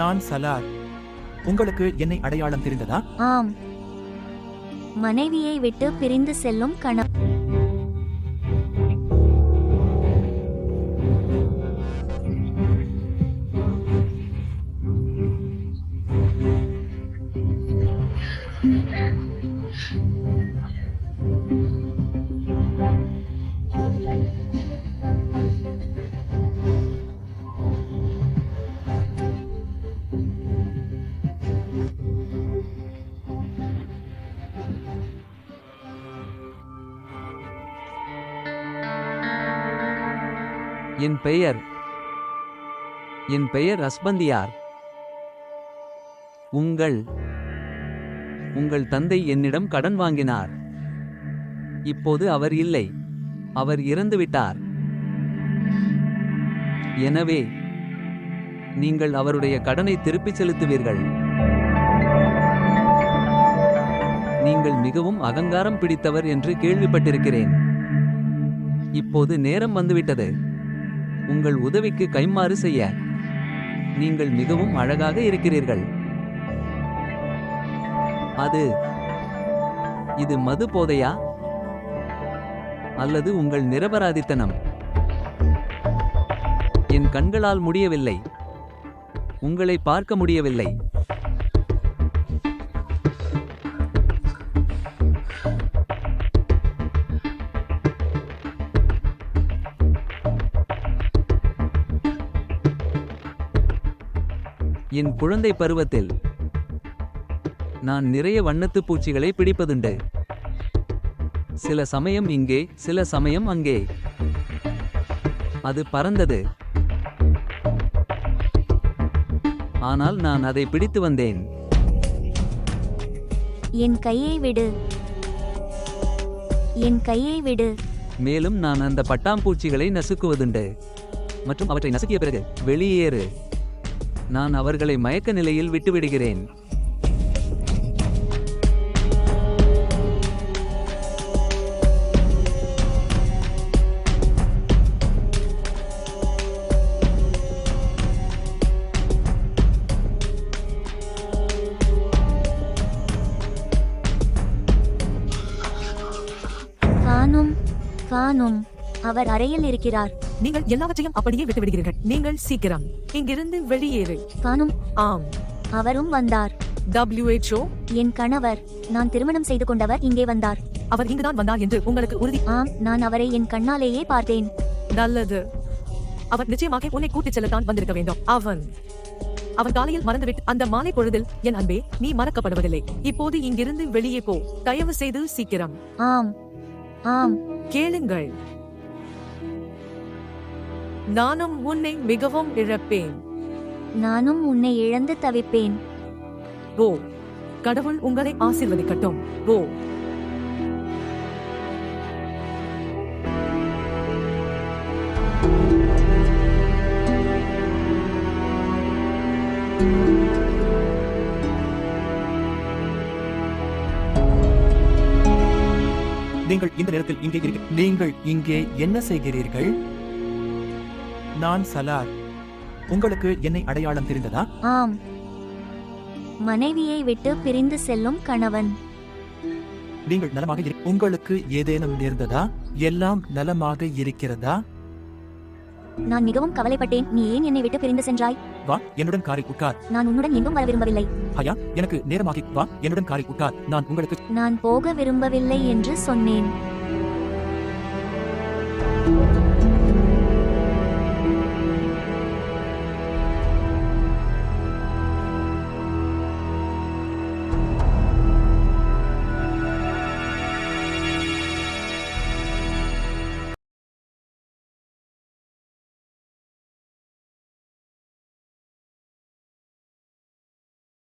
நான் சலார். உங்களுக்கு என்னை அடையாளம் தெரிந்ததா? ஆம். மனைவியை விட்டு பிரிந்து செல்லும் கணவன். என் பெயர் அஸ்பந்தியார். உங்கள் தந்தை என்னிடம் கடன் வாங்கினார். இப்போது அவர் இல்லை, அவர் இறந்துவிட்டார். எனவே நீங்கள் அவருடைய கடனை திருப்பிச் செலுத்துவீர்கள். நீங்கள் மிகவும் அகங்காரம் பிடித்தவர் என்று கேள்விப்பட்டிருக்கிறேன். இப்போது நேரம் வந்துவிட்டது. உங்கள் உதவிக்கு கைமாறு செய்ய. நீங்கள் மிகவும் அழகாக இருக்கிறீர்கள். இது மது போதையா அல்லது உங்கள் நிரபராதித்தனம்? என் கண்களால் முடியவில்லை, உங்களை பார்க்க முடியவில்லை. என் குழந்தை பருவத்தில் நான் நிறைய வண்ணத்துப் பூச்சிகளை பிடிப்பதுண்டு. சில சமயம் இங்கே, சில சமயம் அங்கே. அது பறந்தது, ஆனால் நான் அதை பிடித்து வந்தேன். என் கையை விடு, என் கையை விடு. மேலும் நான் அந்த பட்டாம்பூச்சிகளை நசுக்குவதுண்டு மற்றும் அவற்றை நசுக்கிய பிறகு வெளியேறு. நான் அவர்களை மயக்க நிலையில் விட்டுவிடுகிறேன். காணும், அவர் அறையில் இருக்கிறார். நீங்கள் எல்லாவற்றையும் அப்படியே விட்டுவிடுகிறீர்கள். நீங்கள் சீக்கிரம் இங்கிருந்து வெளியேறு. காணும். ஆம், அவரும் வந்தார். WHO, என் கணவர், நான் திருமணம் செய்து கொண்டவர் இங்கே வந்தார். அவர் இங்குதான் வந்தார் என்று உங்களுக்கு உறுதி? ஆம், நான் அவரை என் கண்ணாலேயே பார்த்தேன். நல்லது. அவர் நிச்சயமாக உன்னை கூட்டிச் செல்லத்தான் வந்திருக்க வேண்டும். அவன் காலையில் மறந்துவிட்டு அந்த மாலை பொழுதில், என் அன்பே, நீ மறக்கப்படுவதில்லை. இப்போது இங்கிருந்து வெளியே போ, தயவு செய்து சீக்கிரம். ஆம் ஆம். கேளுங்கள், நானும் உன்னை மிகவும் இழப்பேன். நானும் உன்னை இழந்து தவிப்பேன். ஓ, கடவுள் உங்களை ஆசீர்வதிக்கட்டும். ஓ, நீங்கள் இந்த நேரத்தில் இங்கே நீங்கள் இங்கே என்ன செய்கிறீர்கள்? நான் சலார். உங்களுக்கு என்னை அடையாளம் தெரிந்ததா? ஆம். மனைவியை விட்டு பிரிந்து செல்லும் கணவன். நீங்கள் நலமாக உங்களுக்கு ஏதேனும் நேர்ந்ததா? எல்லாம் நலமாக இருக்கிறதா? நான் மிகவும் கவலைப்பட்டேன். நீ ஏன் என்னை விட்டு பிரிந்து சென்றாய்? வா, என்னுடன் காரில் உட்கார். நான் உன்னுடன் எங்கும் வர விரும்பவில்லை. ஐயா, எனக்கு நேரமாகி, வா, என்னுடன் காரில் உட்கார். நான் போக விரும்பவில்லை என்று சொன்னேன்.